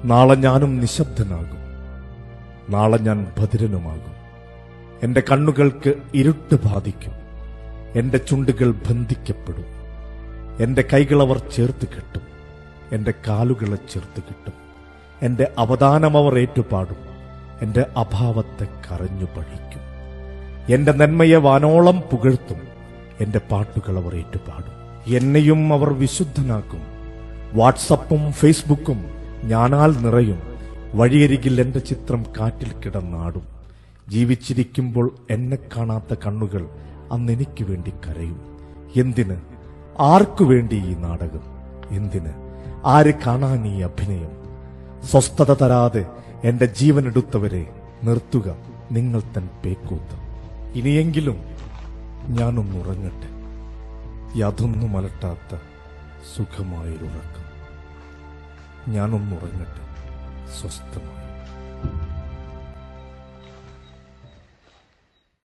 നാളെ ഞാനും നിശബ്ദനാകും. നാളെ ഞാൻ ഭദ്രനുമാകും. എന്റെ കണ്ണുകൾക്ക് ഇരുട്ട് ബാധിക്കും. എന്റെ ചുണ്ടുകൾ ബന്ധിക്കപ്പെടും. എന്റെ കൈകളവർ ചേർത്ത് കെട്ടും. എന്റെ കാലുകളെ ചേർത്ത് കിട്ടും. എന്റെ അവദാനമവർ ഏറ്റുപാടും. എന്റെ അഭാവത്തെ കരഞ്ഞു പഴിക്കും. എന്റെ നന്മയെ വാനോളം പുകഴ്ത്തും. എന്റെ പാട്ടുകൾ അവർ ഏറ്റുപാടും. എന്നെയും അവർ വിശുദ്ധനാക്കും. വാട്സപ്പും ഫേസ്ബുക്കും ഞാനാൽ നിറയും. വഴിയരികിൽ എന്റെ ചിത്രം കാറ്റിൽ കിടന്നാടും. ജീവിച്ചിരിക്കുമ്പോൾ എന്നെ കാണാത്ത കണ്ണുകൾ അന്നെനിക്ക് വേണ്ടി കരയും. എന്തിന്, ആർക്കു വേണ്ടി ഈ നാടകം? എന്തിന്, ആര് കാണാൻ ഈ അഭിനയം? സ്വസ്ഥത തരാതെ എന്റെ ജീവനെടുത്തവരെ നിർത്തുക നിങ്ങൾ തൻ പേക്കൂത്ത്. ഇനിയെങ്കിലും ഞാനൊന്നുറങ്ങട്ടെ. യാതൊന്നും അലട്ടാത്ത സുഖമായൊരുറക്കം. ഞാനൊന്നുറങ്ങട്ടെ സ്വസ്ഥമായി.